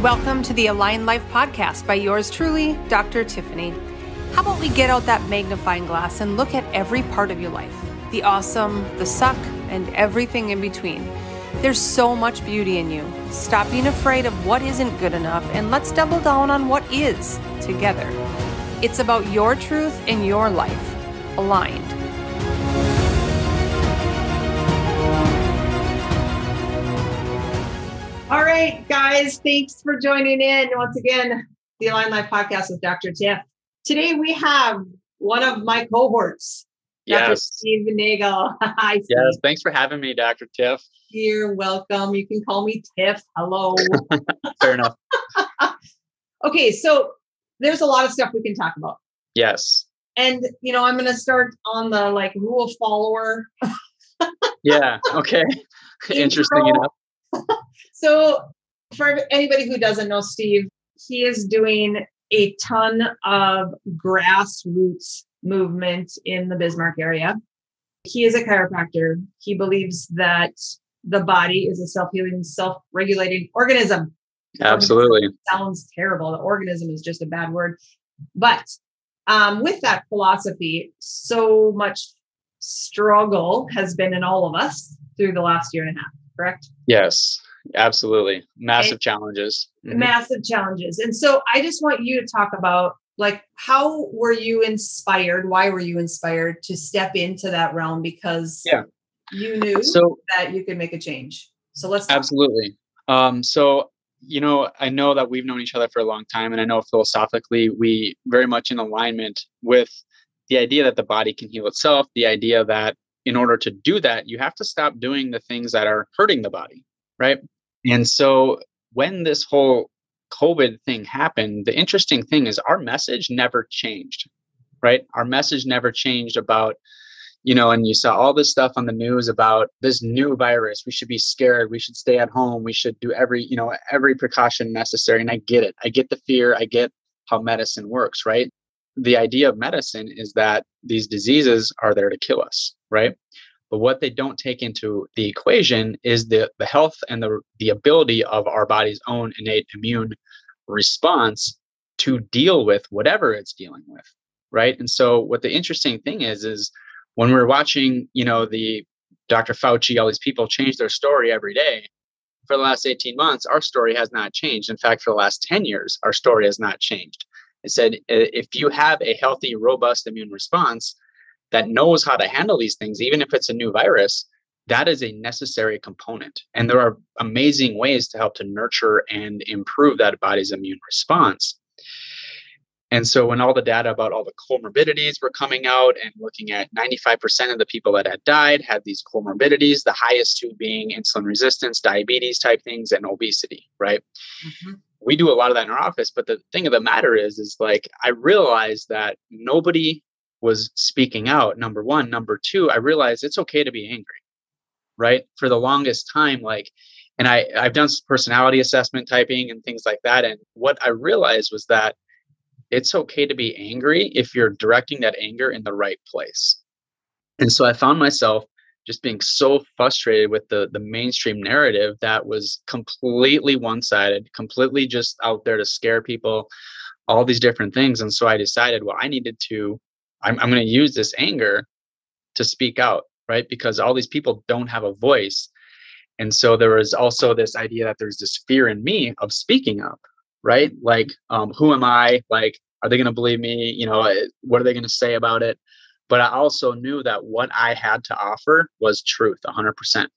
Welcome to the Align Life podcast by yours truly, Dr. Tiffany. How about we get out that magnifying glass and look at every part of your life, the awesome, the suck, and everything in between. There's so much beauty in you. Stop being afraid of what isn't good enough and let's double down on what is together. It's about your truth and your life, aligned. All right, guys, thanks for joining in. Once again, the Align Life podcast with Dr. Tiff. Today we have one of my cohorts, Dr. Steve Nagel. Hi, Steve. Yes, thanks for having me, Dr. Tiff. You're welcome. You can call me Tiff. Hello. Fair enough. Okay, so there's a lot of stuff we can talk about. Yes. And, I'm going to start on the rule follower. Yeah, okay. Interesting enough. So for anybody who doesn't know Steve, he is doing a ton of grassroots movement in the Bismarck area. He is a chiropractor. He believes that the body is a self-healing, self-regulating organism. Absolutely. Sounds terrible. The organism is just a bad word. But with that philosophy, so much struggle has been in all of us through the last year and a half, correct? Yes, absolutely. Massive challenges. Mm-hmm. Massive challenges. And so I just want you to talk about how were you inspired? Why were you inspired to step into that realm? Because you knew that you could make a change. So let's talk. Absolutely. I know that we've known each other for a long time, and I know philosophically we very much in alignment with the idea that the body can heal itself, the idea that in order to do that, you have to stop doing the things that are hurting the body, right? And so when this whole COVID thing happened, the interesting thing is our message never changed, right? Our message never changed about, and you saw all this stuff on the news about this new virus. We should be scared. We should stay at home. We should do every precaution necessary. And I get it. I get the fear. I get how medicine works, right? The idea of medicine is that these diseases are there to kill us, right? But what they don't take into the equation is the health and the ability of our body's own innate immune response to deal with whatever it's dealing with, right? And so what the interesting thing is when we're watching, the Dr. Fauci, all these people change their story every day, for the last 18 months, our story has not changed. In fact, for the last 10 years, our story has not changed. It said, if you have a healthy, robust immune response that knows how to handle these things, even if it's a new virus, that is a necessary component. And there are amazing ways to help to nurture and improve that body's immune response. And so when all the data about all the comorbidities were coming out and looking at 95% of the people that had died had these comorbidities, the highest two being insulin resistance, diabetes type things, and obesity, right? Mm-hmm. We do a lot of that in our office, but the thing of the matter is I realized that nobody was speaking out, number one. Number two, I realized it's okay to be angry, right? For the longest time, and I've done personality assessment typing and things like that. And what I realized was that it's okay to be angry if you're directing that anger in the right place. And so I found myself just being so frustrated with the mainstream narrative that was completely one-sided, completely just out there to scare people, all these different things. And so I decided, well, I'm going to use this anger to speak out, right? Because all these people don't have a voice. And so there was also this idea that there's this fear in me of speaking up, right? Who am I? Are they going to believe me? What are they going to say about it? But I also knew that what I had to offer was truth, 100%.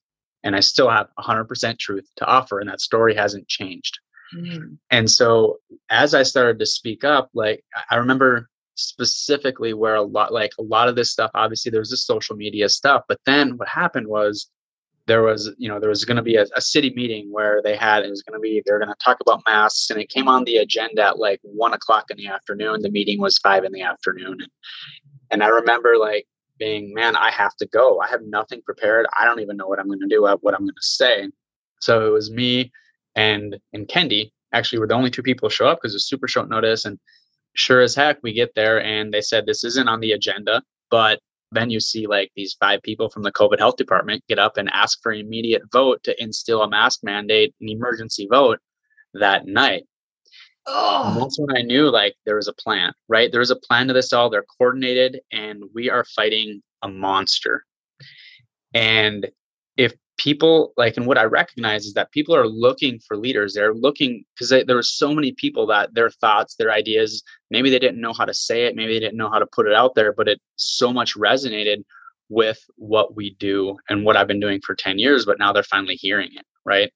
And I still have 100% truth to offer. And that story hasn't changed. Mm. And so as I started to speak up, I remember specifically where a lot of this stuff, obviously there was this social media stuff, but then what happened was there was going to be a city meeting where they're going to talk about masks, and it came on the agenda at 1:00 in the afternoon. The meeting was 5 p.m. And I remember being, man, I have to go. I have nothing prepared. I don't even know what I'm going to do, what I'm going to say. So it was me and Kendi actually were the only two people to show up because it was super short notice. And sure as heck, we get there and they said, this isn't on the agenda, but then you see these 5 people from the COVID health department get up and ask for an immediate vote to instill a mask mandate, an emergency vote that night. And Oh, that's when I knew like there was a plan, right? There was a plan to this all. They're coordinated and we are fighting a monster. And if people like, and what I recognize is that people are looking for leaders. They're looking because there were so many people that their thoughts, their ideas, maybe they didn't know how to say it. Maybe they didn't know how to put it out there, but it so much resonated with what we do and what I've been doing for 10 years, but now they're finally hearing it. Right.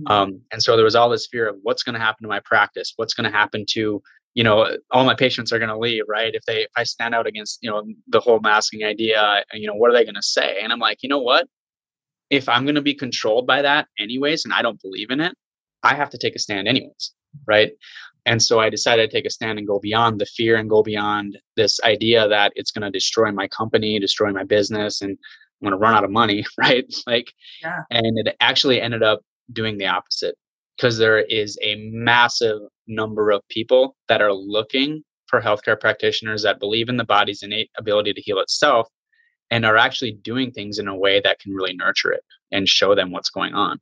And so there was all this fear of what's going to happen to my practice, what's going to happen to, all my patients are going to leave, right? If I stand out against, the whole masking idea, what are they going to say? And I'm like, you know what? If I'm going to be controlled by that anyways, and I don't believe in it, I have to take a stand anyways, right? And so I decided to take a stand and go beyond the fear and go beyond this idea that it's going to destroy my company, destroy my business, and I'm going to run out of money, right? Like, yeah. and it actually ended up doing the opposite because there is a massive number of people that are looking for healthcare practitioners that believe in the body's innate ability to heal itself and are actually doing things in a way that can really nurture it and show them what's going on.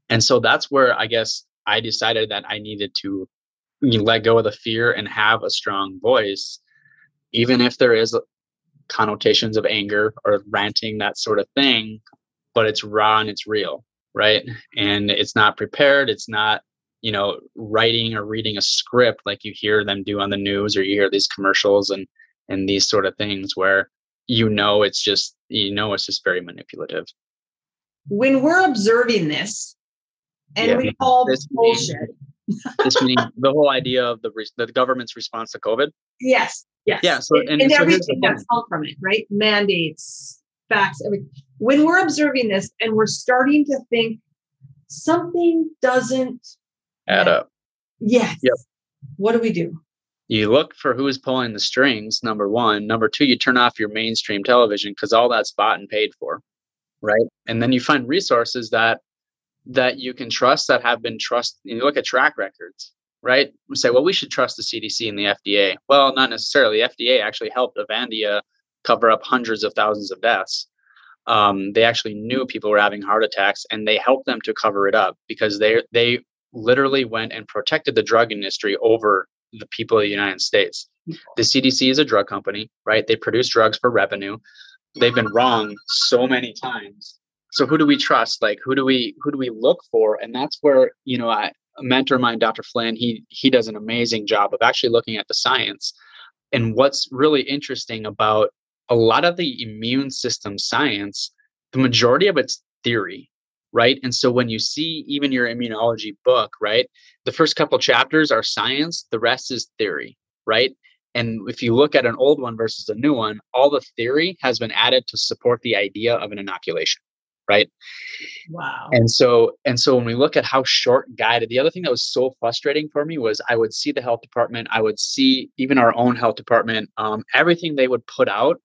And so that's where I guess I decided that I needed to let go of the fear and have a strong voice, even if there is connotations of anger or ranting, that sort of thing, but it's raw and it's real, right? And it's not prepared. It's not, writing or reading a script like you hear them do on the news or you hear these commercials and these sort of things where it's just very manipulative. When we're observing this and we call this bullshit. This meaning the whole idea of the government's response to COVID. Yes. Yeah. So and everything that's come from it, right? Mandates, facts, everything. When we're observing this and we're starting to think something doesn't add up. Yes. Yep. What do we do? You look for who is pulling the strings, number one. Number two, you turn off your mainstream television because all that's bought and paid for, right? And then you find resources that you can trust that have been trusted. You look at track records, right? We say, well, we should trust the CDC and the FDA. Well, not necessarily. The FDA actually helped Avandia cover up hundreds of thousands of deaths. They actually knew people were having heart attacks and they helped them to cover it up because they literally went and protected the drug industry over the people of the United States. The CDC is a drug company, right? They produce drugs for revenue. They've been wrong so many times. So who do we trust? Like, who do we look for? And that's where, a mentor of mine, Dr. Flynn, he does an amazing job of actually looking at the science. And what's really interesting about a lot of the immune system science, the majority of it's theory, right? And so when you see even your immunology book, right, the first couple chapters are science, the rest is theory, right? And if you look at an old one versus a new one, all the theory has been added to support the idea of an inoculation, right? Wow. And so when we look at how short guided, the other thing that was so frustrating for me was I would see the health department, I would see even our own health department, everything they would put out.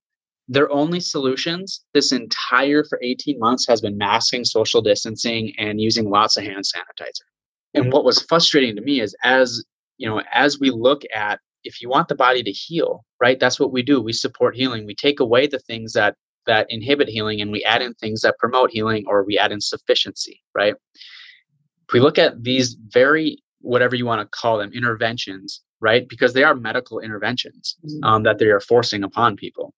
Their only solutions this entire for 18 months has been masking, social distancing, and using lots of hand sanitizer. And what was frustrating to me is as we look at, if you want the body to heal, right, that's what we do. We support healing. We take away the things that inhibit healing and we add in things that promote healing, or we add in sufficiency, right? If we look at these very, whatever you want to call them, interventions, right, because they are medical interventions that they are forcing upon people.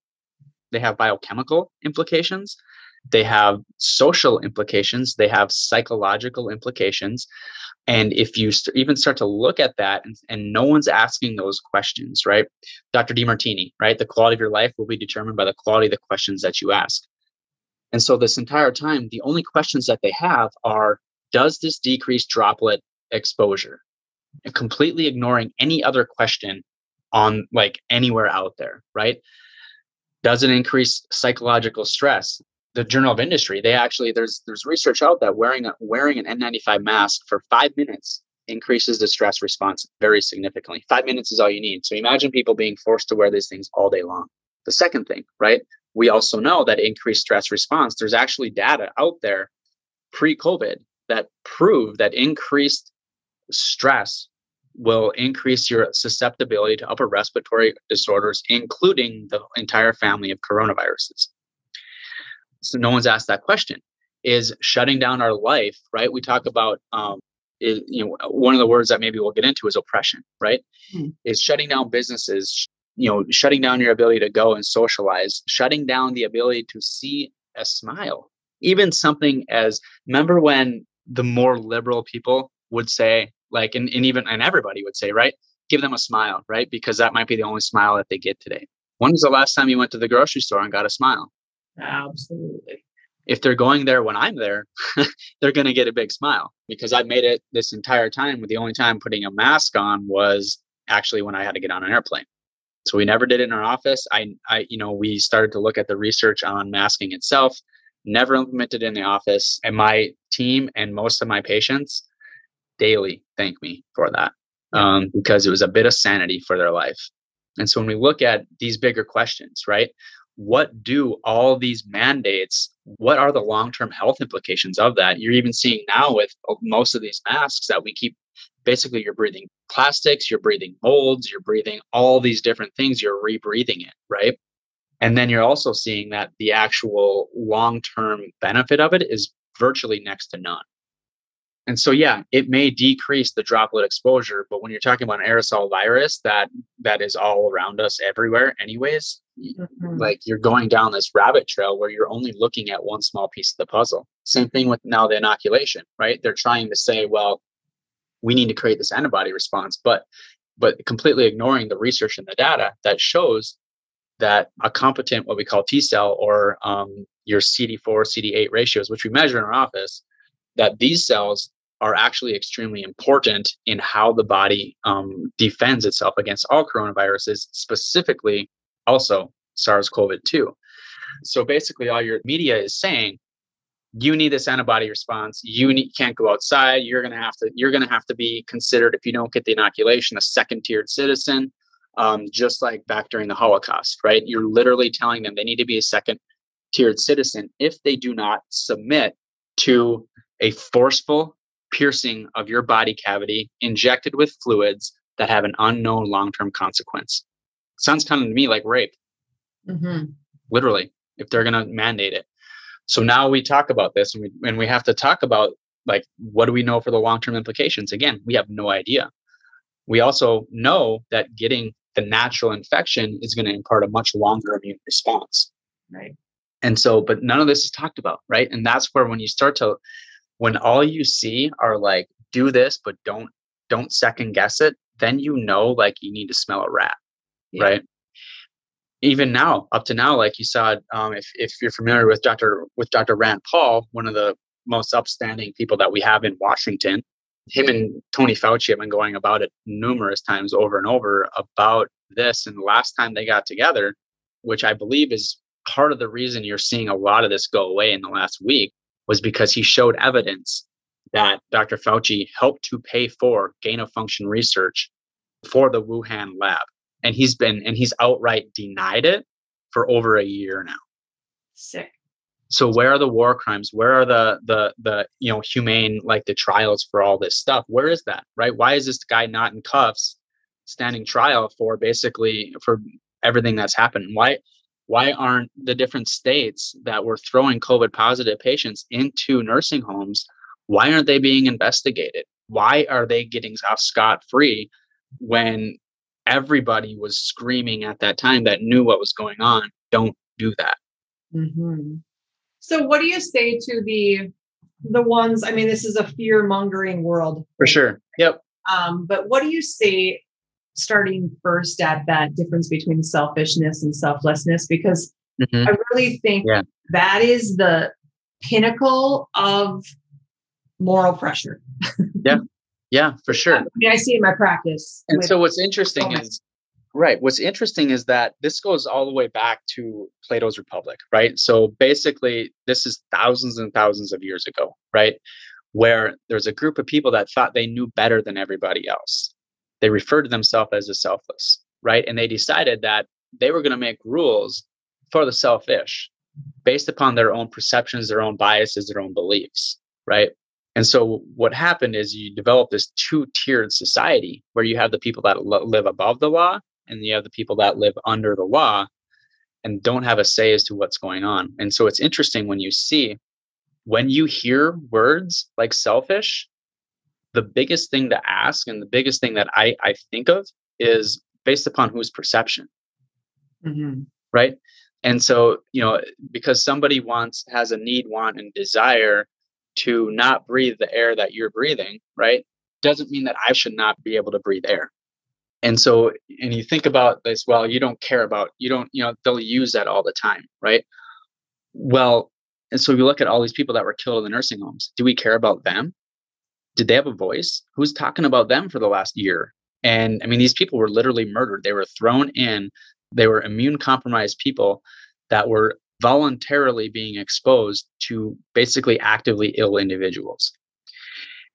They have biochemical implications. They have social implications. They have psychological implications. And if you even start to look at that and no one's asking those questions, right? Dr. DeMartini, right? The quality of your life will be determined by the quality of the questions that you ask. And so this entire time, the only questions that they have are, does this decrease droplet exposure? And completely ignoring any other question on like anywhere out there, right? Does it increase psychological stress? The Journal of Industry, they actually, there's research out that wearing an N95 mask for 5 minutes increases the stress response very significantly. 5 minutes is all you need. So imagine people being forced to wear these things all day long. The second thing, right? We also know that increased stress response, there's actually data out there pre-COVID that prove that increased stress will increase your susceptibility to upper respiratory disorders, including the entire family of coronaviruses. So no one's asked that question. Is shutting down our life, right? We talk about, one of the words that maybe we'll get into is oppression, right? Mm. Is shutting down businesses, shutting down your ability to go and socialize, shutting down the ability to see a smile. Even something as, remember when the more liberal people would say, like, and everybody would say, right, give them a smile, right? Because that might be the only smile that they get today. When was the last time you went to the grocery store and got a smile? Absolutely. If they're going there when I'm there, they're going to get a big smile, because I made it this entire time. The only time putting a mask on was actually when I had to get on an airplane. So we never did it in our office. We started to look at the research on masking itself, never implemented it in the office. And my team and most of my patients daily thank me for that, because it was a bit of sanity for their life. And so when we look at these bigger questions, right? What do all these mandates, what are the long-term health implications of that? You're even seeing now with most of these masks that we keep, basically you're breathing plastics, you're breathing molds, you're breathing all these different things, you're rebreathing it, right? And then you're also seeing that the actual long-term benefit of it is virtually next to none. And so, yeah, it may decrease the droplet exposure, but when you're talking about an aerosol virus that is all around us everywhere anyways, like you're going down this rabbit trail where you're only looking at one small piece of the puzzle. Same thing with now the inoculation, right? They're trying to say, well, we need to create this antibody response, but completely ignoring the research and the data that shows that a competent, what we call T cell, or your CD4, CD8 ratios, which we measure in our office, that these cells are actually extremely important in how the body defends itself against all coronaviruses, specifically also SARS-CoV-2. So basically all your media is saying, you need this antibody response. Can't go outside. You're gonna have to be considered, if you don't get the inoculation, a second-tiered citizen, just like back during the Holocaust, right? You're literally telling them they need to be a second-tiered citizen if they do not submit to a forceful piercing of your body cavity injected with fluids that have an unknown long-term consequence. Sounds kind of to me like rape, literally, if they're going to mandate it. So now we talk about this, and we have to talk about, like, what do we know for the long-term implications? Again, we have no idea. We also know that getting the natural infection is going to impart a much longer immune response. Right. And so, but none of this is talked about, right? And that's where when all you see are like, do this, but don't second guess it, then like you need to smell a rat, right? Even now, up to now, like you saw, if you're familiar with Dr. Rand Paul, one of the most upstanding people that we have in Washington, him and Tony Fauci have been going about it numerous times over and over about this. And the last time they got together, which I believe is part of the reason you're seeing a lot of this go away in the last week, was because he showed evidence that Dr. Fauci helped to pay for gain-of-function research for the Wuhan lab. And he's outright denied it for over a year now. Sick. So where are the war crimes? Where are the humane, like, the trials for all this stuff? Where is that, right? Why is this guy not in cuffs, standing trial for everything that's happened? Why aren't the different states that were throwing COVID positive patients into nursing homes, why aren't they being investigated? Why are they getting off scot-free when everybody was screaming at that time that knew what was going on? Don't do that. So what do you say to the ones, I mean, this is a fear-mongering world. For sure. Yep. But what do you say, starting first at that difference between selfishness and selflessness? Because I really think that is the pinnacle of moral pressure. Yeah, for sure. I mean, I see it in my practice. And so what's interesting is that this goes all the way back to Plato's Republic, right? So basically, this is thousands and thousands of years ago, right? Where there's a group of people that thought they knew better than everybody else. They referred to themselves as the selfless, right? And they decided that they were going to make rules for the selfish based upon their own perceptions, their own biases, their own beliefs, right? And so what happened is you develop this two-tiered society where you have the people that live above the law and you have the people that live under the law and don't have a say as to what's going on. And so it's interesting when you hear words like selfish, the biggest thing to ask and the biggest thing that I think of is based upon whose perception, right? And so, because somebody has a need, want, and desire to not breathe the air that you're breathing, right? Doesn't mean that I should not be able to breathe air. And so, and you think about this, well, you don't care about, they'll use that all the time, right? Well, and so we look at all these people that were killed in the nursing homes. Do we care about them? Did they have a voice? Who's talking about them for the last year? And I mean, these people were literally murdered. They were thrown in. They were immune compromised people that were voluntarily being exposed to basically actively ill individuals.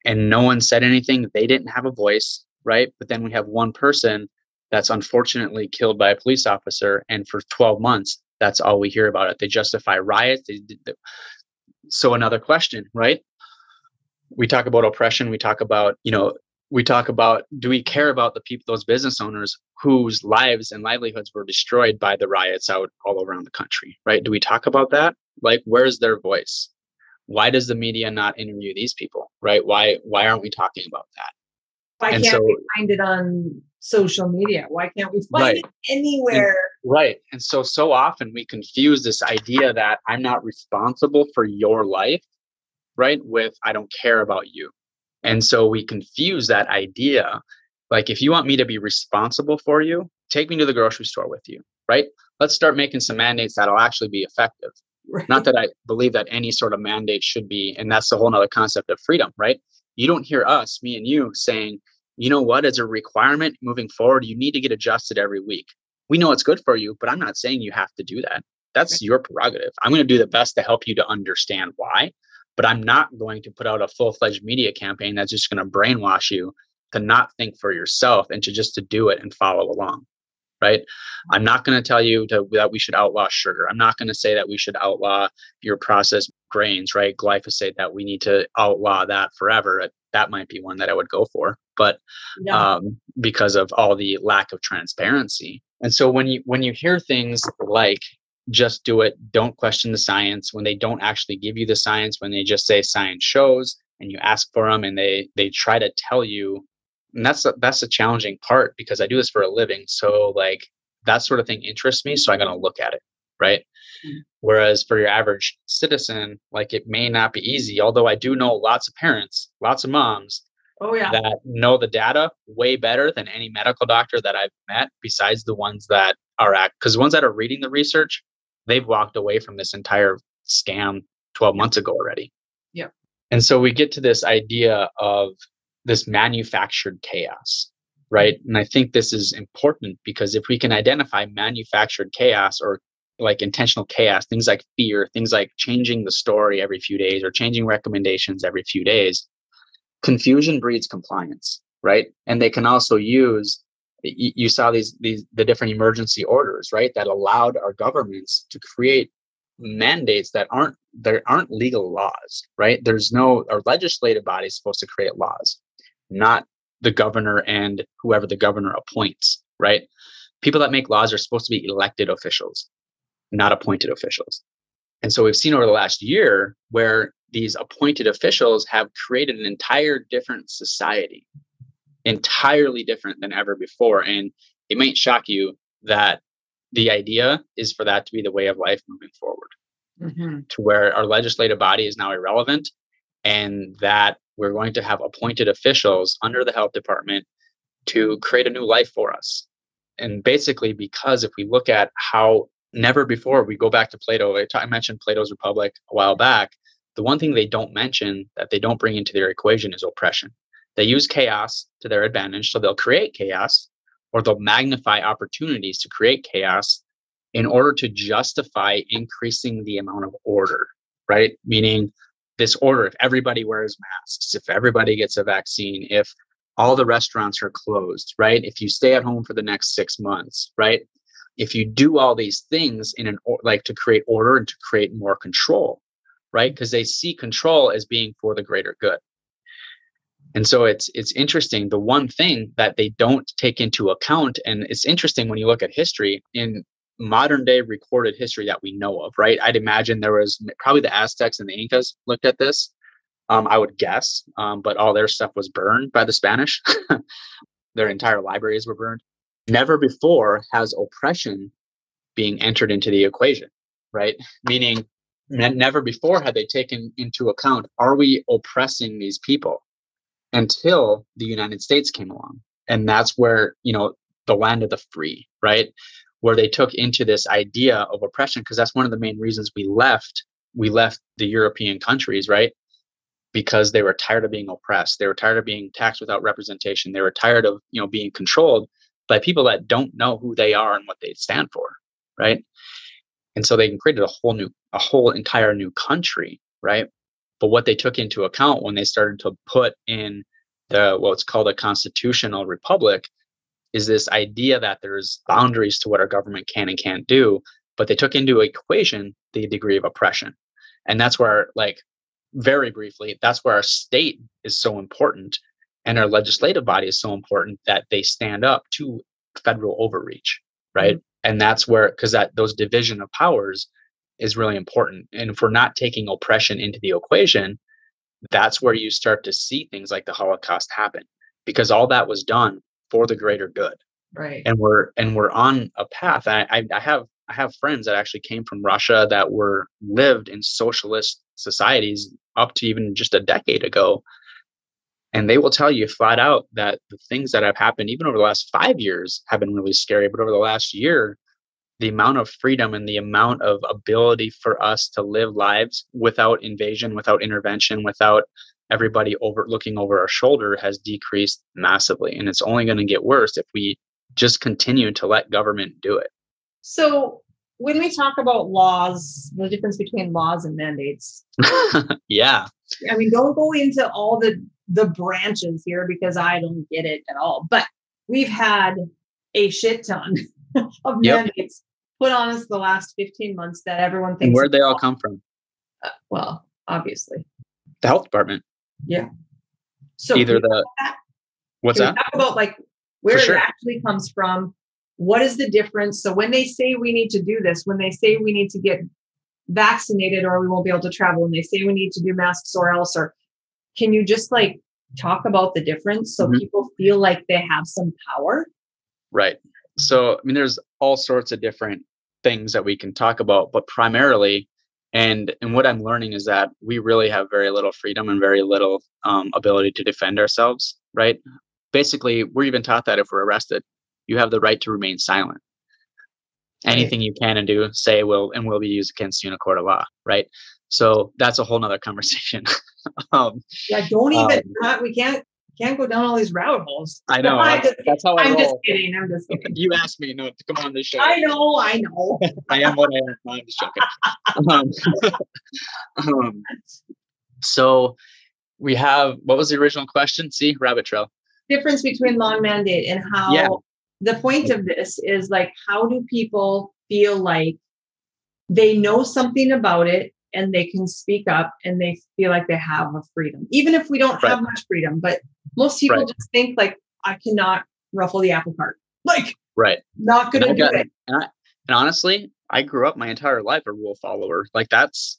And no one said anything. They didn't have a voice, right? But then we have one person that's unfortunately killed by a police officer. And for 12 months, that's all we hear about it. They justify riots. So another question, right? We talk about oppression. We talk about, do we care about the people, those business owners whose lives and livelihoods were destroyed by the riots out all around the country, right? Do we talk about that? Like, where's their voice? Why does the media not interview these people, right? Why aren't we talking about that? Why can't we find it on social media? Why can't we find it anywhere? Right. And so often we confuse this idea that I'm not responsible for your life, right, with I don't care about you. And so we confuse that idea. Like, if you want me to be responsible for you, take me to the grocery store with you, right? Let's start making some mandates that'll actually be effective. Right. Not that I believe that any sort of mandate should be, and that's the whole nother concept of freedom, right? You don't hear us, me and you, saying, you know what, as a requirement moving forward, you need to get adjusted every week. We know it's good for you, but I'm not saying you have to do that. That's your prerogative. I'm going to do the best to help you to understand why, but I'm not going to put out a full-fledged media campaign that's just going to brainwash you to not think for yourself and to do it and follow along. Right? I'm not going to tell you that we should outlaw sugar. I'm not going to say that we should outlaw your processed grains, right? Glyphosate, that we need to outlaw that forever. That might be one that I would go for, but because of all the lack of transparency. And so when you hear things like just do it, don't question the science, when they don't actually give you the science, when they just say science shows and you ask for them and they try to tell you. And that's a challenging part, because I do this for a living. So like that sort of thing interests me. So I'm going to look at it. Right. Mm-hmm. Whereas for your average citizen, like, it may not be easy, although I do know lots of parents, lots of moms that know the data way better than any medical doctor that I've met, besides the ones that are because the ones that are reading the research, they've walked away from this entire scam 12 months ago already. Yeah. And so we get to this idea of this manufactured chaos, right? And I think this is important, because if we can identify manufactured chaos, or like intentional chaos, things like fear, things like changing the story every few days or changing recommendations every few days, confusion breeds compliance, right? And they can also use, you saw the different emergency orders, right? That allowed our governments to create mandates that aren't legal laws, right? Our legislative body is supposed to create laws, not the governor and whoever the governor appoints, right? People that make laws are supposed to be elected officials, not appointed officials. And so we've seen over the last year where these appointed officials have created an entire different society, entirely different than ever before. And it might shock you that the idea is for that to be the way of life moving forward, to where our legislative body is now irrelevant, and that we're going to have appointed officials under the health department to create a new life for us. And basically, because if we look at how never before, we go back to Plato, I mentioned Plato's Republic a while back, the one thing they don't mention, that they don't bring into their equation, is oppression. They use chaos to their advantage, so they'll create chaos, or they'll magnify opportunities to create chaos in order to justify increasing the amount of order, right? Meaning, this order, if everybody wears masks, if everybody gets a vaccine, if all the restaurants are closed, right? If you stay at home for the next 6 months, right? If you do all these things to create order and to create more control, right? Because they see control as being for the greater good. And so it's interesting. The one thing that they don't take into account, and it's interesting when you look at history, in modern day recorded history that we know of, right? I'd imagine there was probably the Aztecs and the Incas looked at this. I would guess, but all their stuff was burned by the Spanish. Their entire libraries were burned. Never before has oppression being entered into the equation, right? Meaning, never before had they taken into account, are we oppressing these people, until the United States came along. And that's where, the land of the free, right? Where they took into this idea of oppression, because that's one of the main reasons we left the European countries, right? Because they were tired of being oppressed. They were tired of being taxed without representation. They were tired of, being controlled by people that don't know who they are and what they stand for, right? And so they created a whole entire new country, right? But what they took into account when they started to put in what's called a constitutional republic is this idea that there's boundaries to what our government can and can't do, but they took into equation the degree of oppression. And that's where, like, very briefly, that's where our state is so important and our legislative body is so important, that they stand up to federal overreach, right? Mm-hmm. And that's where, because those division of powers is really important. And if we're not taking oppression into the equation, that's where you start to see things like the Holocaust happen, because all that was done for the greater good. Right. And we're on a path. I have friends that actually came from Russia that lived in socialist societies up to even just a decade ago. And they will tell you flat out that the things that have happened, even over the last 5 years, have been really scary. But over the last year, the amount of freedom and the amount of ability for us to live lives without invasion, without intervention, without everybody looking over our shoulder has decreased massively. And it's only going to get worse if we just continue to let government do it. So when we talk about laws, the difference between laws and mandates. Yeah. I mean, don't go into all the branches here, because I don't get it at all. But we've had a shit ton of mandates put on us the last 15 months that everyone thinks. And where'd they all come from? Well, obviously. The health department. Yeah. So either what's that? Talk about like where it actually comes from. What is the difference? So when they say we need to do this, when they say we need to get vaccinated or we won't be able to travel, and they say we need to do masks or else, or can you just like talk about the difference so people feel like they have some power? Right. So, I mean, there's all sorts of different things that we can talk about, but primarily, and what I'm learning is that we really have very little freedom and very little ability to defend ourselves, right? Basically, we're even taught that if we're arrested, you have the right to remain silent. Anything you can and do, say will be used against you in a court of law, right? So that's a whole nother conversation. Don't even, we can't go down all these rabbit holes. I know. That's how I roll. Just kidding. I'm just kidding. You asked me not to come on this show. I know. I am what I am. No, I'm just joking. So we have, what was the original question? See, rabbit trail. Difference between law and mandate, and how the point of this is like, how do people feel like they know something about it and they can speak up and they feel like they have a freedom, even if we don't have much freedom. But most people just think like, I cannot ruffle the apple cart. Like, not going to do it. And honestly, I grew up my entire life a rule follower. That's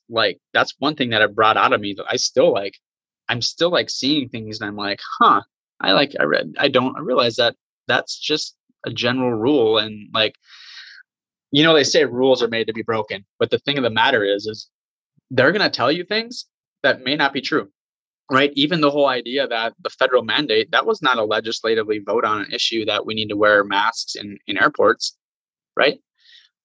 one thing that it brought out of me that I'm still seeing things and I'm like, I realize that that's just a general rule. And they say rules are made to be broken, but the thing of the matter is they're going to tell you things that may not be true, right? Even the whole idea that the federal mandate, that was not a legislatively vote on an issue that we need to wear masks in airports, right?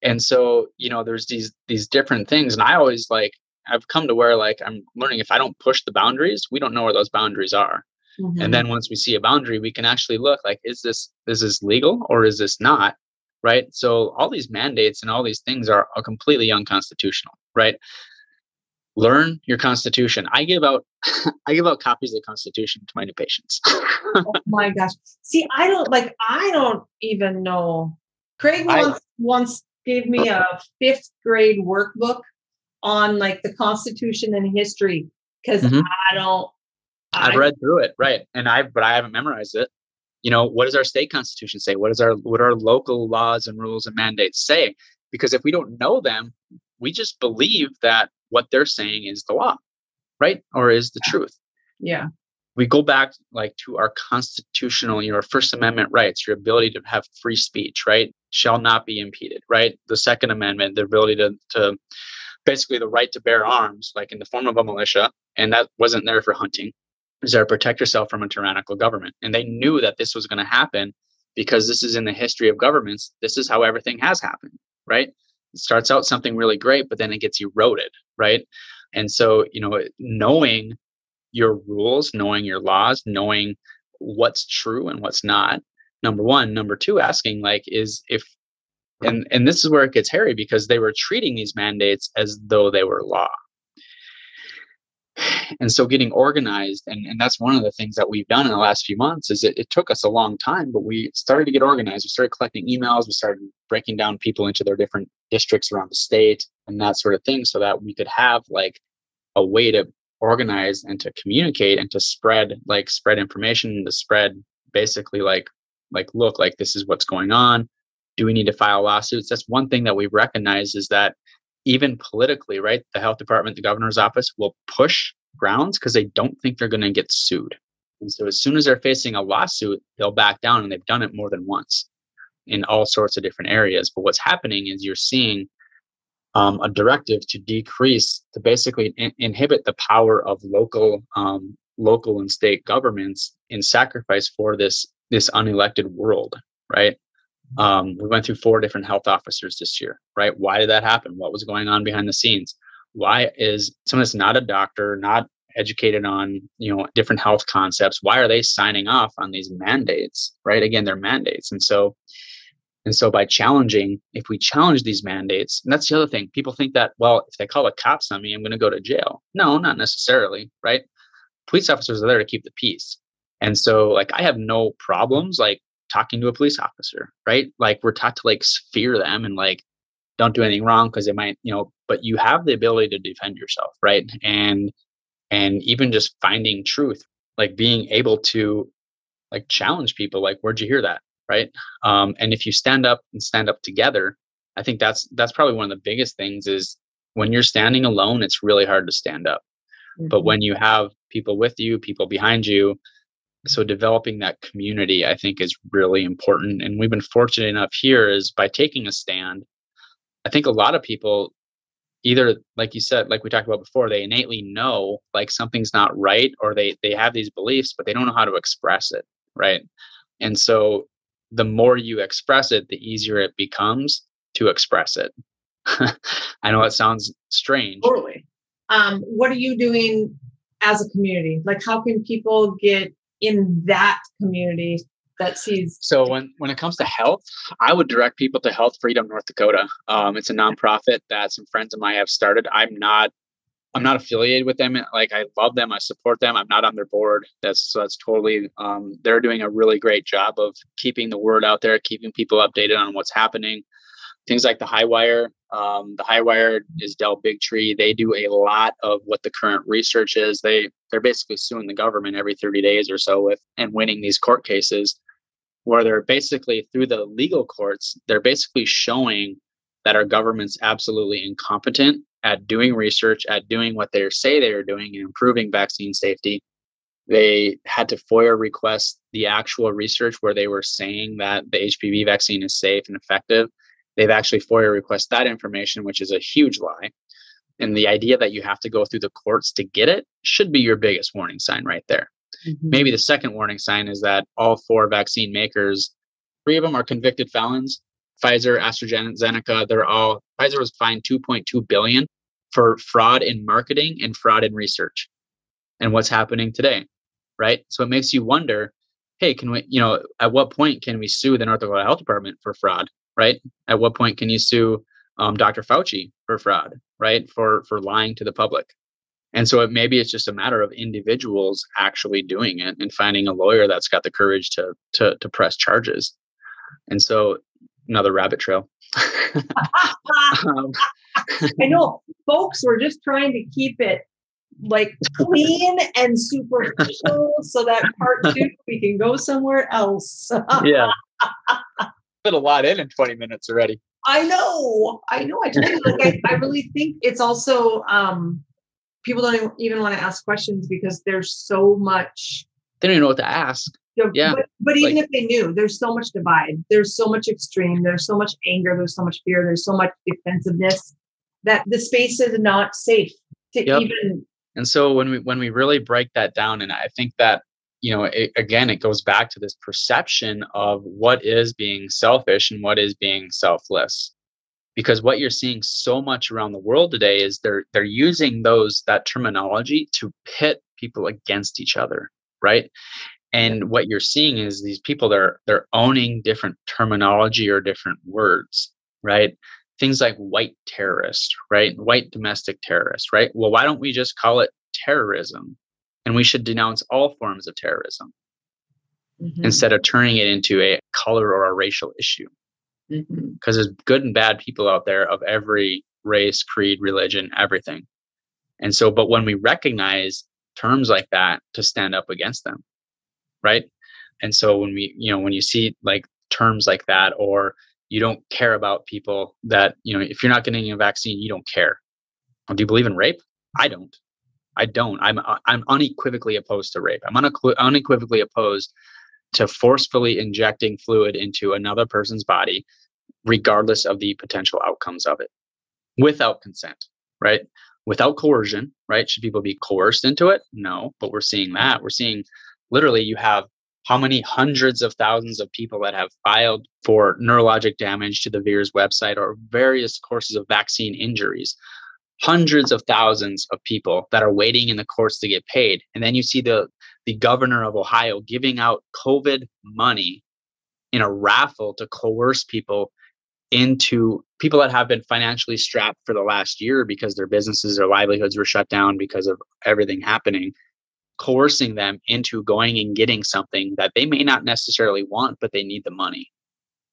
And so, there's these different things. And I always I've come to where I'm learning, if I don't push the boundaries, we don't know where those boundaries are. Mm-hmm. And then once we see a boundary, we can actually look is this legal or is this not? Right. So all these mandates and all these things are completely unconstitutional, right? Learn your Constitution. I give out copies of the Constitution to my new patients. Oh my gosh. See, I don't even know. Craig once gave me a 5th grade workbook on the Constitution and history, because I've read through it, right? But I haven't memorized it. What does our state constitution say? What our local laws and rules and mandates say? Because if we don't know them, we just believe that what they're saying is the law, right? Or is the truth? Yeah. We go back like to our constitutional, our First Amendment rights, your ability to have free speech, right? Shall not be impeded, right? The Second Amendment, the ability to basically the right to bear arms, like in the form of a militia. And that wasn't there for hunting. It was there to protect yourself from a tyrannical government. And they knew that this was going to happen because this is in the history of governments. This is how everything has happened, right? It starts out something really great, but then it gets eroded, right? And so, knowing your rules, knowing your laws, knowing what's true and what's not. Number one. Number two, asking like, and this is where it gets hairy because they were treating these mandates as though they were law. And so getting organized, and that's one of the things that we've done in the last few months is it took us a long time, but we started to get organized. We started collecting emails. We started breaking down people into their different districts around the state and that sort of thing so that we could have like a way to organize and to communicate and to spread information and to spread basically like look, like this is what's going on. Do we need to file lawsuits? That's one thing that we've recognized is that even politically, right, the health department, the governor's office will push grounds because they don't think they're going to get sued. And so as soon as they're facing a lawsuit, they'll back down, and they've done it more than once in all sorts of different areas. But what's happening is you're seeing a directive to basically inhibit the power of local and state governments in sacrifice for this unelected world, right? We went through 4 different health officers this year, right? Why did that happen? What was going on behind the scenes? Why is someone that's not a doctor, not educated on, different health concepts, why are they signing off on these mandates, right? Again, they're mandates. And so by if we challenge these mandates, and that's the other thing, people think that, well, if they call the cops on me, I'm going to go to jail. No, not necessarily, right? Police officers are there to keep the peace. And so like, I have no problems like talking to a police officer, right? Like we're taught to like fear them and like, don't do anything wrong because they might, but you have the ability to defend yourself, right? And even just finding truth, like being able to like challenge people, like, where'd you hear that? Right. And if you stand up together, I think that's probably one of the biggest things is when you're standing alone, it's really hard to stand up. Mm-hmm. But when you have people with you, people behind you, so developing that community, I think, is really important. And we've been fortunate enough here is by taking a stand. I think a lot of people either, like you said, like we talked about before, they innately know like something's not right, or they have these beliefs, but they don't know how to express it. Right. And so the more you express it, the easier it becomes to express it. I know it sounds strange. Totally. What are you doing as a community? Like, how can people get in that community that sees? So when it comes to health, I would direct people to Health Freedom North Dakota. It's a nonprofit that some friends of mine have started. I'm not affiliated with them. Like, I love them. I support them. I'm not on their board. That's totally, they're doing a really great job of keeping the word out there, keeping people updated on what's happening. Things like the High Wire. The High Wire is Del Bigtree. They do a lot of what the current research is. They're basically suing the government every 30 days or so and winning these court cases where they're basically through the legal courts, they're basically showing that our government's absolutely incompetent at doing research, at doing what they say they are doing and improving vaccine safety. They had to FOIA request the actual research where they were saying that the HPV vaccine is safe and effective. They've actually FOIA request that information, which is a huge lie. And the idea that you have to go through the courts to get it should be your biggest warning sign right there. Mm-hmm. Maybe the second warning sign is that all 4 vaccine makers, 3 of them are convicted felons. Pfizer, AstraZeneca, Pfizer was fined $2.2 billion for fraud in marketing and fraud in research. And what's happening today, right? So it makes you wonder, hey, can we, at what point can we sue the North Dakota Health Department for fraud, right? At what point can you sue Dr. Fauci for fraud, right? For lying to the public. And so maybe it's just a matter of individuals actually doing it and finding a lawyer that's got the courage to press charges. And so another rabbit trail. I know, folks, we're just trying to keep it like clean and superficial so that part 2 we can go somewhere else. Yeah. Put a lot in 20 minutes already. I know. I tell you, like, I really think it's also people don't even want to ask questions because there's so much. They don't even know what to ask. Yeah. But even if they knew, there's so much divide. There's so much extreme. There's so much anger. There's so much fear. There's so much defensiveness that the space is not safe to even. And so when we really break that down, and I think that, it goes back to this perception of what is being selfish and what is being selfless. Because what you're seeing so much around the world today is they're using that terminology to pit people against each other, right? And what you're seeing is these people, they're owning different terminology or different words, right? Things like white terrorist, right? White domestic terrorist, right? Well, why don't we just call it terrorism? And we should denounce all forms of terrorism instead of turning it into a color or a racial issue. Because there's good and bad people out there of every race, creed, religion, everything. And so, but when we recognize terms like that, to stand up against them, right? And so when when you see like terms like that, or you don't care about people that, if you're not getting a vaccine, you don't care. Do you believe in rape? I don't. I'm unequivocally opposed to rape. I'm unequivocally opposed to forcefully injecting fluid into another person's body, regardless of the potential outcomes of it, without consent, right? Without coercion, right? Should people be coerced into it? No, but we're seeing that. We're seeing literally you have how many hundreds of thousands of people that have filed for neurologic damage to the VIIRS website or various courses of vaccine injuries. Hundreds of thousands of people that are waiting in the courts to get paid. And then you see the governor of Ohio giving out COVID money in a raffle to coerce people that have been financially strapped for the last year because their businesses, their livelihoods were shut down because of everything happening, coercing them into going and getting something that they may not necessarily want, but they need the money.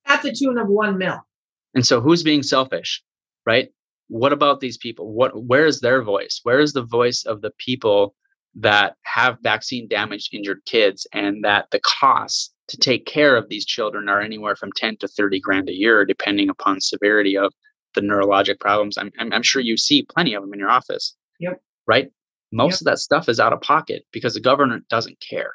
At the tune of $1 million. And so who's being selfish, right? What about these people? Where is their voice? Where is the voice of the people that have vaccine damaged injured kids, and that the costs to take care of these children are anywhere from 10 to 30 grand a year, depending upon severity of the neurologic problems. I'm sure you see plenty of them in your office. Yep. Right? Most of that stuff is out of pocket because the government doesn't care.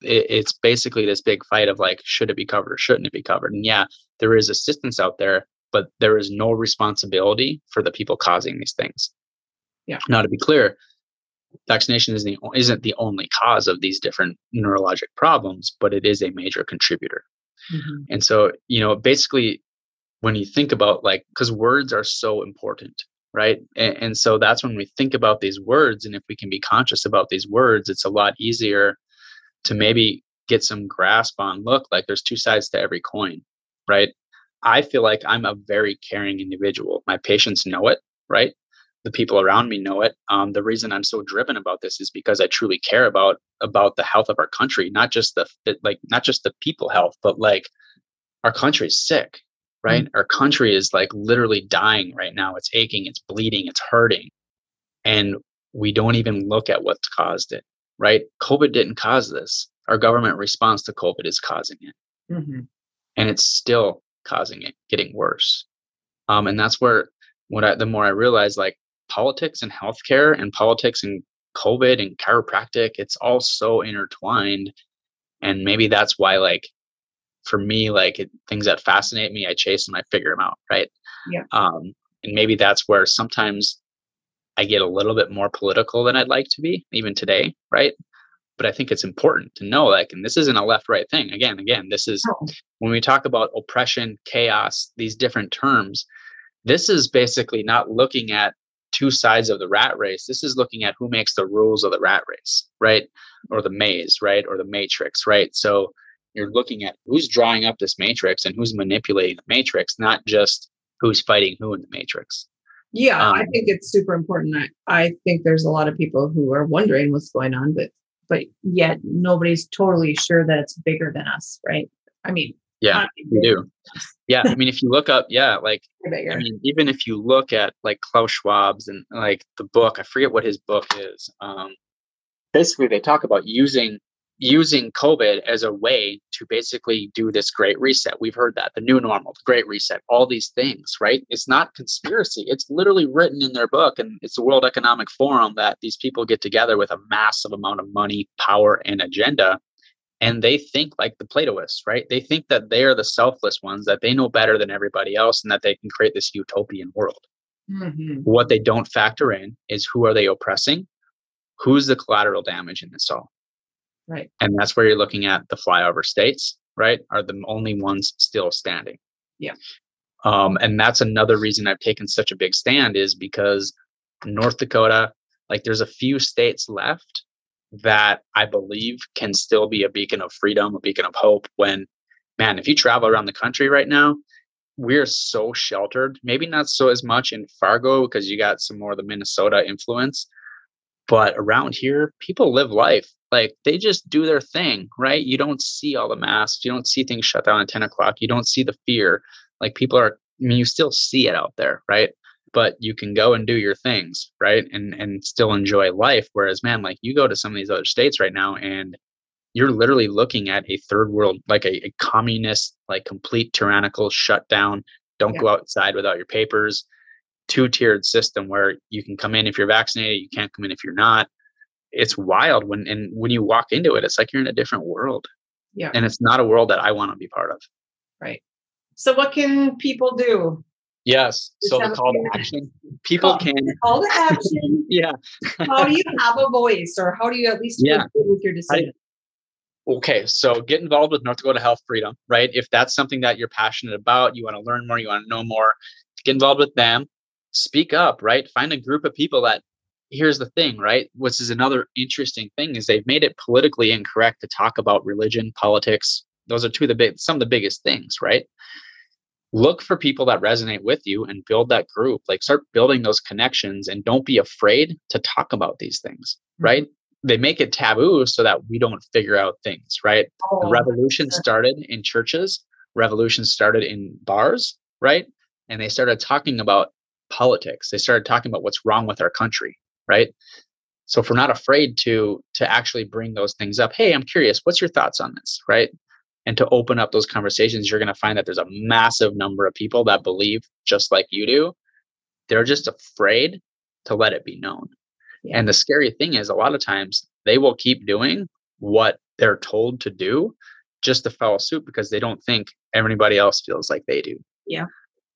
It's basically this big fight of like, should it be covered or shouldn't it be covered? And yeah, there is assistance out there, but there is no responsibility for the people causing these things. Yeah. Now, to be clear, vaccination isn't the only cause of these different neurologic problems, but it is a major contributor. And so, basically, when you think about because words are so important, right? And so that's when we think about these words. And if we can be conscious about these words, it's a lot easier to maybe get some grasp on, look, like there's two sides to every coin, right? I feel like I'm a very caring individual. My patients know it, right? The people around me know it. The reason I'm so driven about this is because I truly care about the health of our country, not just the people health, but our country's sick, right? Our country is literally dying right now. It's aching, it's bleeding, it's hurting. And we don't even look at what's caused it, right? COVID didn't cause this. Our government response to COVID is causing it. And it's still causing it, getting worse. And that's where the more I realize, politics and healthcare and politics and COVID and chiropractic, it's all so intertwined. And maybe that's why, for me, things that fascinate me, I chase them, I figure them out. Right. Yeah. And maybe that's where sometimes I get a little bit more political than I'd like to be, even today. Right. But I think it's important to know, and this isn't a left-right thing. Again, this is when we talk about oppression, chaos, these different terms, this is basically not looking at two sides of the rat race. This is looking at who makes the rules of the rat race, right? Or the maze, right? Or the matrix, right? So you're looking at who's drawing up this matrix and who's manipulating the matrix, not just who's fighting who in the matrix. Yeah, I think it's super important. I think there's a lot of people who are wondering what's going on, but yet nobody's totally sure that it's bigger than us, right? I mean, yeah, we do. Yeah, I mean, if you look up, even if you look at Klaus Schwab's and the book, I forget what his book is. Basically, they talk about using using COVID as a way to basically do this great reset. We've heard that, the new normal, the great reset, all these things, right? It's not conspiracy. It's literally written in their book. And it's the World Economic Forum that these people get together with a massive amount of money, power, and agenda. And they think like the Platoists, right? They think that they are the selfless ones, that they know better than everybody else, and that they can create this utopian world. Mm-hmm. What they don't factor in is, who are they oppressing? Who's the collateral damage in this all? Right. And that's where you're looking at the flyover states, right? Are the only ones still standing. Yeah. And that's another reason I've taken such a big stand, is because North Dakota, like, there's a few states left that I believe can still be a beacon of freedom, a beacon of hope. When, man, if you travel around the country right now, we're so sheltered. Maybe not so as much in Fargo, because you got some more of the Minnesota influence. But around here, people live life. Like, they just do their thing, right? You don't see all the masks. You don't see things shut down at 10 o'clock. You don't see the fear. Like, people are, I mean, you still see it out there, right? But you can go and do your things, right? And still enjoy life. Whereas, man, like, you go to some of these other states right now, and you're literally looking at a third world, like a communist, like, complete tyrannical shutdown. Don't go outside without your papers. Two-tiered system where you can come in if you're vaccinated, you can't come in if you're not. It's wild when you walk into it, it's like you're in a different world. Yeah. And it's not a world that I want to be part of. Right. So what can people do? Yes. So the call to action, people can call to action. Yeah. How do you have a voice, or how do you at least feel good with your decision? Okay, so get involved with North Dakota Health Freedom, right? If that's something that you're passionate about, you want to learn more, you want to know more, get involved with them. Speak up, right? Find a group of people that, here's the thing, right? Which is another interesting thing, is they've made it politically incorrect to talk about religion, politics. Those are some of the biggest things, right? Look for people that resonate with you and build that group. Like, start building those connections, and don't be afraid to talk about these things, right? They make it taboo so that we don't figure out things, right? The revolution started in churches, revolution started in bars, right? And they started talking about politics. They started talking about what's wrong with our country, right? So if we're not afraid to actually bring those things up, hey, I'm curious, what's your thoughts on this, right? And to open up those conversations, you're going to find that there's a massive number of people that believe just like you do. They're just afraid to let it be known. Yeah. And the scary thing is, a lot of times they will keep doing what they're told to do just to follow suit, because they don't think everybody else feels like they do. Yeah.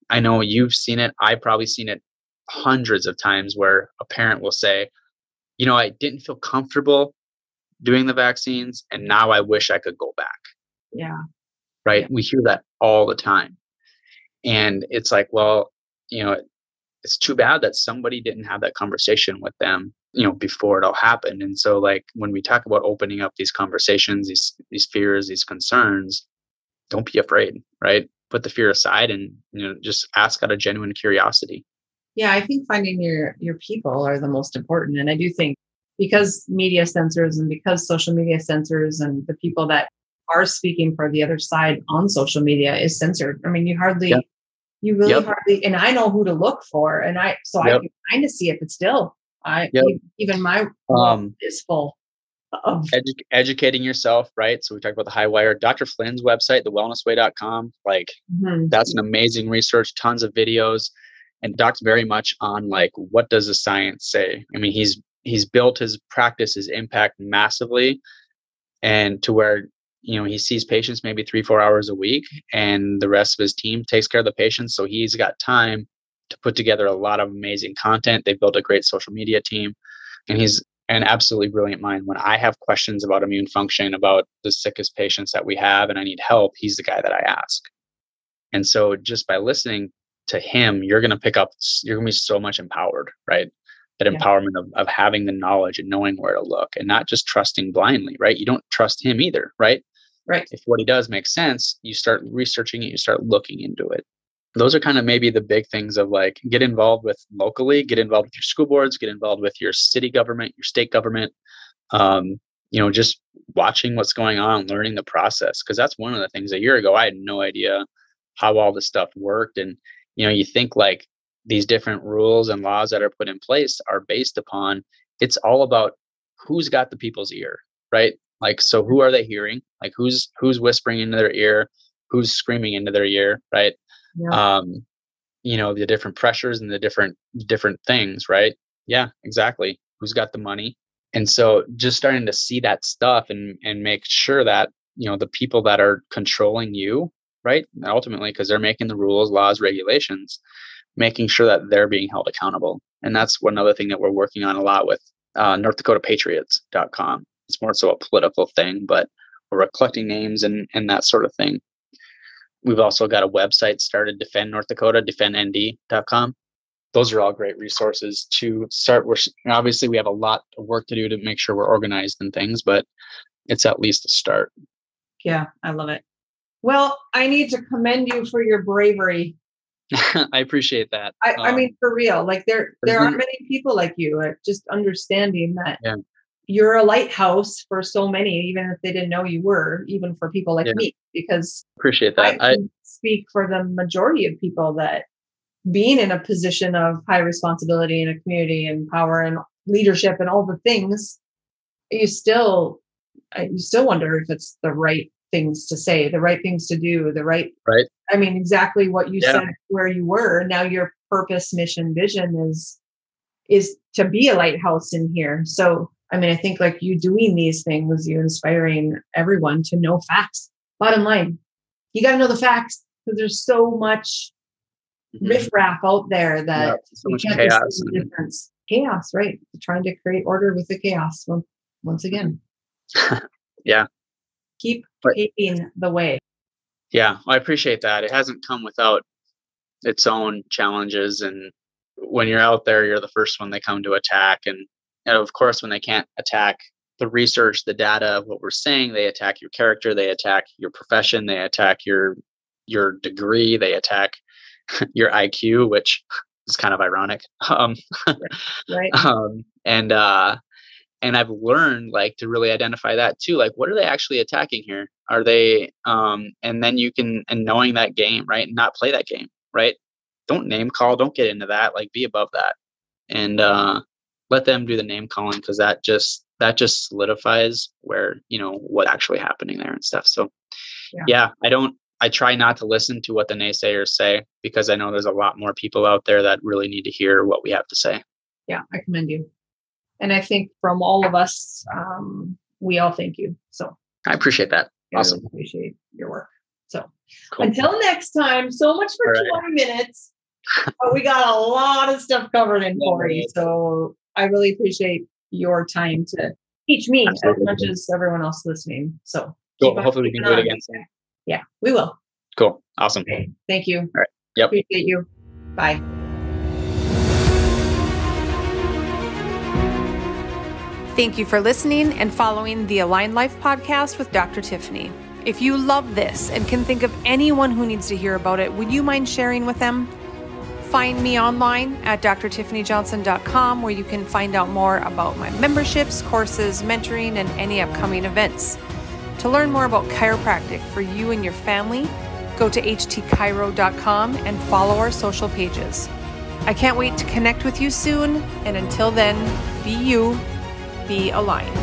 I know you've seen it. I've probably seen it hundreds of times, where a parent will say, you know, I didn't feel comfortable doing the vaccines, and now I wish I could go back. Yeah. Right. Yeah. We hear that all the time. And it's like, well, you know, it's too bad that somebody didn't have that conversation with them, you know, before it all happened. And so, like, when we talk about opening up these conversations, these fears, these concerns, don't be afraid, right? Put the fear aside and, you know, just ask out of genuine curiosity. Yeah, I think finding your people are the most important. And I do think, because media censors, and because social media censors, and the people that are speaking for the other side on social media is censored. I mean, you really hardly, and I know who to look for. And I can kind of see it, but still, even my is full of educating yourself, right? So we talked about the high wire, Dr. Flynn's website, thewellnessway.com. Like, that's an amazing research, tons of videos, and Doc's very much on, like, what does the science say? I mean, he's built his practice, his impact massively, and to where, you know, he sees patients maybe 3-4 hours a week, and the rest of his team takes care of the patients. So he's got time to put together a lot of amazing content. They've built a great social media team, and he's an absolutely brilliant mind. When I have questions about immune function, about the sickest patients that we have, and I need help, he's the guy that I ask. And so just by listening to him, you're going to be so much empowered, right? That empowerment of having the knowledge and knowing where to look, and not just trusting blindly, right? You don't trust him either, right? Right. If what he does makes sense, you start researching it, you start looking into it. Those are kind of maybe the big things of, like, get involved with locally, get involved with your school boards, get involved with your city government, your state government, you know, just watching what's going on, learning the process. Cause that's one of the things. A year ago, I had no idea how all this stuff worked. And, you know, you think, like, these different rules and laws that are put in place are based upon, it's all about who's got the people's ear, right? Like, so who are they hearing? Like who's whispering into their ear, who's screaming into their ear, right? Yeah. The different pressures and the different things, right? Yeah, exactly. Who's got the money? And so just starting to see that stuff and make sure that, the people that are controlling you, right? Ultimately, because they're making the rules, laws, regulations, making sure that they're being held accountable. And that's one other thing that we're working on a lot with NorthDakotaPatriots.com. It's more so a political thing, but we're collecting names and that sort of thing. We've also got a website started, Defend North Dakota, defendnd.com. Those are all great resources to start. Obviously, we have a lot of work to do to make sure we're organized and things, but it's at least a start. Yeah, I love it. Well, I need to commend you for your bravery. I appreciate that. I mean, for real, like there aren't many people like you. Just understanding that you're a lighthouse for so many, even if they didn't know you were, even for people like me, because appreciate that. I can speak for the majority of people that being in a position of high responsibility in a community and power and leadership and all the things, you still wonder if it's the right things to say, the right things to do, right. I mean, exactly what you said, where you were. Now your purpose, mission, vision is to be a lighthouse in here. So, I mean, I think like you doing these things, you inspiring everyone to know facts. Bottom line, you got to know the facts because there's so much riffraff out there that so much chaos. Chaos, right? Trying to create order with the chaos once again. Yeah. Keep paving the way. Yeah, I appreciate that. It hasn't come without its own challenges. And when you're out there, you're the first one they come to attack. And of course, when they can't attack the research, the data, what we're saying, they attack your character, they attack your profession, they attack your degree, they attack your IQ, which is kind of ironic. Right. And I've learned like to really identify that too. Like, what are they actually attacking here? Are they, and then you can, and knowing that game, right? And not play that game, right? Don't name call, don't get into that, like be above that and, let them do the name calling. Cause that just solidifies where, what's actually happening there and stuff. So I try not to listen to what the naysayers say because I know there's a lot more people out there that really need to hear what we have to say. Yeah. I commend you. And I think from all of us, we all thank you. So I appreciate that. Awesome. I appreciate your work. So cool. Until next time, so much for 20 minutes. But we got a lot of stuff covered in 40. So I really appreciate your time to teach me as much as everyone else listening. So cool. Hopefully we can do it again soon. Yeah, we will. Cool. Awesome. Okay. Thank you. All right. Yep. Appreciate you. Bye. Thank you for listening and following the Aligned Life podcast with Dr. Tiffany. If you love this and can think of anyone who needs to hear about it, would you mind sharing with them? Find me online at drtiffanyjohnson.com, where you can find out more about my memberships, courses, mentoring, and any upcoming events. To learn more about chiropractic for you and your family, go to htchiro.com and follow our social pages. I can't wait to connect with you soon, and until then, be you, be aligned.